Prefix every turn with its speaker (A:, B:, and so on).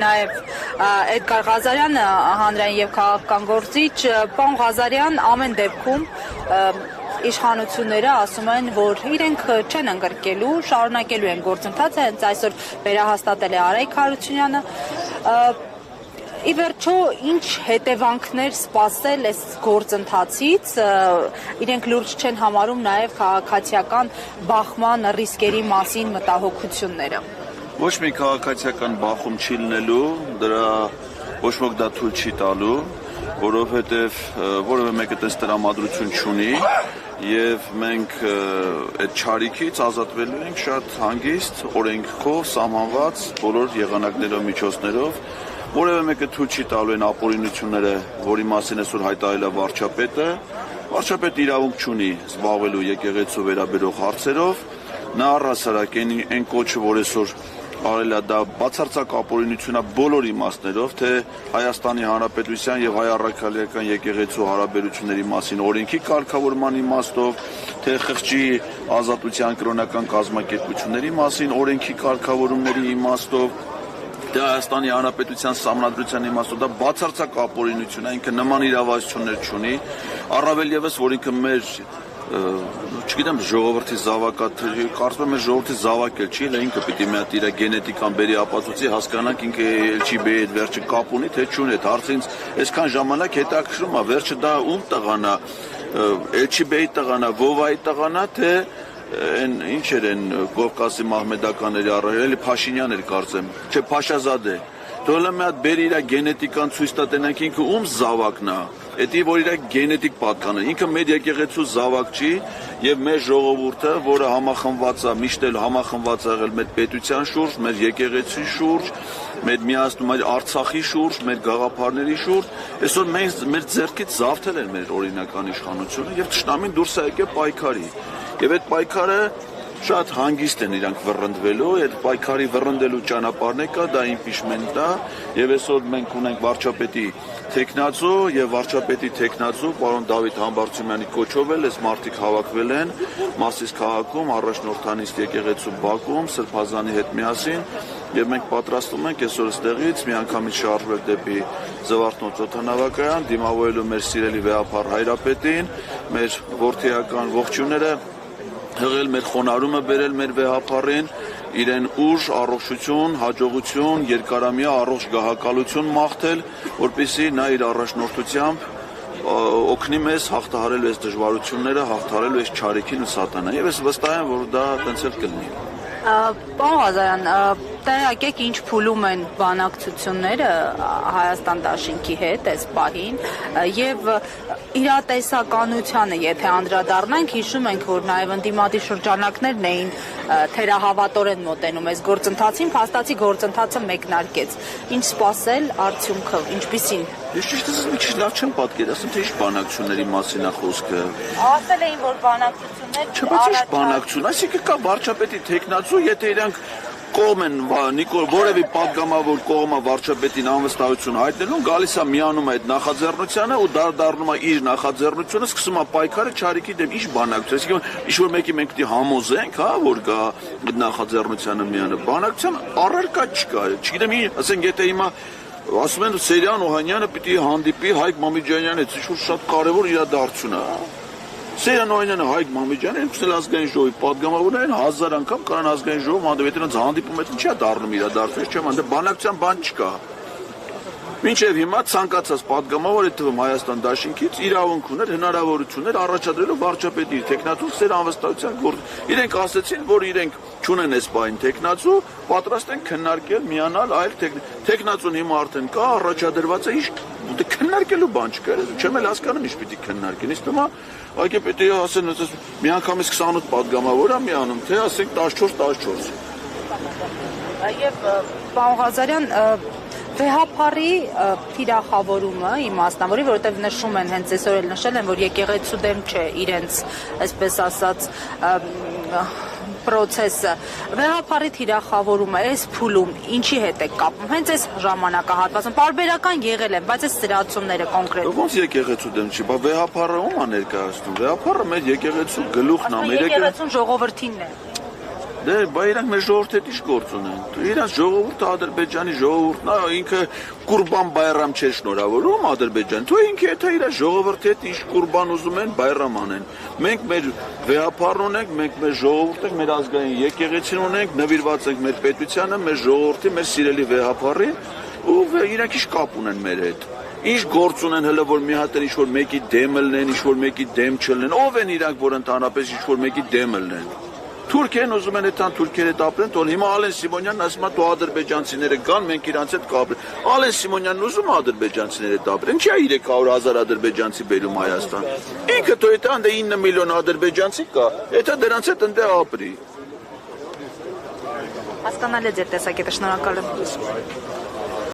A: Նաև Էդգար Ղազարյանը հանրային եւ քաղաքական գործիչ, պարոն Ղազարյան, ամեն դեպքում իշխանությունները ասում են, որ իրենք չեն ընկրկելու, շարունակելու են գործընթացը, հենց այսօր վերահաստատել է Արայք Հարությունյանը։ Ի վերջո, ինչ հետևանքներ սպասել այս գործընթացից, իրենք լուրջ չեն համարում նաև քաղաքացիական բախման ռիսկերի մասին մտահոգությունները։
B: Ոչ մի քաղաքացիական բախում չի լինելու, դրա ոչ ոք դա թույլ չի տալու, որովհետև որևէ մեկը տես տրամադրություն չունի եւ մենք այդ չարիքից ազատվելու ենք շատ հանգիստ, օրենքով սահմանված բոլոր եղանակներով, միջոցներով, որևէ մեկը թույլ չի տալու այն ապօրինությունները, որի մասին այսօր հայտարարել է վարչապետը, վարչապետը իրավունք չունի զբաղվելու եկեղեցու վերաբերող հարցերով, նա առհասարակ այն կոչը, որ այսօր արել է դա բացարձակ ապօրինություն է բոլոր իմաստներով, թե Հայաստանի Հանրապետության եւ հայ առաքելական եկեղեցու հարաբերությունների մասին օրենքի կարգավորման իմաստով, թե խղճի ազատության կրոնական կազմակերպությունների մասին օրենքի կարգավորումների իմաստով, թե Հայաստանի Հանրապետության սահմանադրության իմաստով, դա բացարձակ ապօրինություն է, ինքը նման իրավասություններ չունի, առավել եւս, որ ինքը մեր չգիտեմ ժողովրդի զավակա, կարծում եմ մեր ժողովրդի զավակ էլ չի, elə ինքը պիտի մի հատ իր գենետիկան բերի ապացուցի, հասկանանք ինքը էլ չի բերի այդ վերջը կապ ունի, թե չունի, այդ հարցը ինձ այսքան ժամանակ հետաքրքրում է, վերջը դա ում տղան է, էլ չի բերի տղան է, Վովայի տղան է, թե ինչ էր այն Կովկասի մահմեդականների առայել, էլի Փաշինյան էր կարծեմ, չէ Փաշազադե, թողել մի հատ բերի իր գենետիկան ցույց տա տենանք ինքը ում զավակն է, Էդի որ իր գենետիկ պատկան է, ինքը մեր եկեղեցու զավակ չի եւ մեր ժողովուրդը, որը համախմբված է, միշտ էլ համախմբված է եղել մեր պետության շուրջ, մեր եկեղեցի շուրջ, մեր միացնում այդ Արցախի շուրջ, մեր գաղափարների շուրջ, այսօր մեր ձեռքից զավթել են մեր օրինական իշխանությունը եւ ճշտամին դուրս է եկել պայքարի։ Եվ այդ պայքարը շատ հանգիստ են իրանք վռնդվելու, այդ պայքարի վռնդելու ճանապարհն է կա, դա իմպիչմենտ է, եւ այսօր մենք ունենք վարչապետի թեկնածու եւ վարչապետի թեկնածու պարոն Դավիթ Համբարձումյանի կոչով էլ այս մարդիկ հավաքվել են Մասիս քաղաքում, առաջնորդանիստ եկեղեցու բակում, Սրբազանի հետ միասին եւ մենք պատրաստվում ենք այսօր այստեղից միանգամից շարժվել դեպի Զվարթնոց օդանավակայան, դիմավորելու մեր սիրելի վեհապար Հայրապետին, մեր որդիական ողջույնները հղել մեր խոնարհումը բերել մեր վեհապարին, իրեն ուժ, առողջություն, հաջողություն, երկարամյա առողջ գահակալություն մաղթել, որպեսզի նա իր առաջնորդությամբ օգնի մեզ հաղթահարելու այս դժվարությունները, հաղթահարելու այս չարիքին ու սատանան։ Եվ ես վստահ եմ, որ դա տենց էլ կլինի։
A: Պարոն Ղազարյան, տեղյակ եք ինչ փուլում են բանակցությունները Հայաստան դաշինքի հետ այս պահին եւ իրատեսականությանը, եթե անդրադառնանք, հիշում ենք, որ նաեւ ընդդիմադիր շրջանակներն էին թերահավատորեն մոտենում այս գործընթացին, փաստացի գործընթացը մեկնարկեց։ Ինչ սպասել, արդյունքը ինչպիսին։
B: Ես ճիշտ ասած մի քիչ լավ չեմ պատկերացնում, թե ինչ բանակցությունների մասին է խոսքը։
A: Ասել էին, որ բանակցություններ
B: Չէ, բանակցություն, այսինքն կա վարչապետի թեկնածու, եթե իրանք կողմ են որևէ պատգամավոր կողմը վարչապետին անվստահություն հայտնելուն, գալիս է միանում այդ նախաձեռնությանը ու դառնում է իր նախաձեռնությունը, սկսում է պայքարը չարիքի դեմ, ինչ բանակցություն, այսինքն ինչ որ մեկի մենք պիտի համոզենք, հա, որ գա այդ նախաձեռնությանը միանը, բանակցության առարկա չկա, չգիտեմ, ասենք եթե հիմա ասում են Սերյան Օհանյանը պիտի հանդիպի Հայկ Մամիջանյանի հետ, ինչ-որ շատ կարևոր իրադարձություն է։ Սերյան Օհանյանը Հայկ Մամիջյանը ինքն ազգային ժողովի պատգամավորն 1000 անգամ կարան ազգային ժողով հանդիպել, նրանց հանդիպում այդ ինչա դառնում իրադարձություն, չեմ անդե բանակցության բան չկա։ Մինչև հիմա ցանկացած պատգամավոր այդ թվում Հայաստան դաշինքից իրավունք ուներ հնարավորություններ առաջադրելու վարչապետի թեկնածու սեր անվստահության գործ։ Իրենք ասացին, որ իրենք չունեն այս բային թեկնածու, պատրաստ են քննարկել, միանալ այլ թեկնածուն հիմա արդեն կա, առաջադրված է, ինչ քննարկելու բան չկա, չեմ էլ հասկանում ինչ պիտի քննարկեն։ Իսկ հիմա այգե պետք է ասեն, միանգամից 28 պատգամավոր է միանում, թե ասենք 14-14։
A: Եվ պարոն Ղազարյան, վեհապարի թիրախավորումը իմաստնավորի, որովհետև նշում են, հենց այսօր էլ նշել են, որ եկեղեցու դեմ չէ իրենց, այսպես ասած, պրոցեսը, վեհապարի թիրախավորումը այս փուլում ինչի հետ է կապում, հենց այս ժամանակահատվածում, պարբերական եղել են, բայց այս սրացումները կոնկրետ։
B: Ոնց եկեղեցու դեմ չի, բա վեհապարը ում է ներկայացնում, վեհապարը մեր եկեղեցու գլուխն է,
A: մեր եկեղեցուն ժողովրդինն է։
B: Դե, բա իրանք մեր ժողովրդի հետ ինչ գործ ունեն։ Իրանք ժողովուրդը Ադրբեջանի ժողովուրդն է, ինքը Կուրբան Բայրամ չէ շնորհավորում Ադրբեջան։ Թող ինքը եթե իր ժողովրդի հետ ինչ Կուրբան ուզում են Բայրամ անեն։ Մենք մեր վեհապարն ունենք, մենք մեր ժողովուրդը, մեր ազգային եկեղեցին ունենք, նվիրված ենք մեր պետությանը, մեր ժողովրդի, մեր սիրելի վեհապարին, ու իրանք ինչ կապ ունեն մեր հետ։ Ինչ գործ ունեն հələ որ մի հատ ինչ որ մեկի դեմը լինեն, ինչ որ մեկի դեմ չլինեն։ Ով են իրանք որ ընդհանրապես ինչ որ մեկի դեմը լինեն։ Թուրքիան ուզում են այդան թուրքերը հետ ապրեն, թող հիմա Ալեն Սիմոնյանն ասում է դու ադրբեջանցիները կան, մենք իրանց հետ կապրենք։ Ալեն Սիմոնյանն ուզում է ադրբեջանցիները հետ ապրեն, ինչի է 300,000 ադրբեջանցի բերում Հայաստան։ Ինքը թող այդա ընդ 9 միլիոն ադրբեջանցի կա, այդա դրանց հետ ընդ ապրի։
A: Հասկանալի է ձեր տեսակետը, շնորհակալ եմ։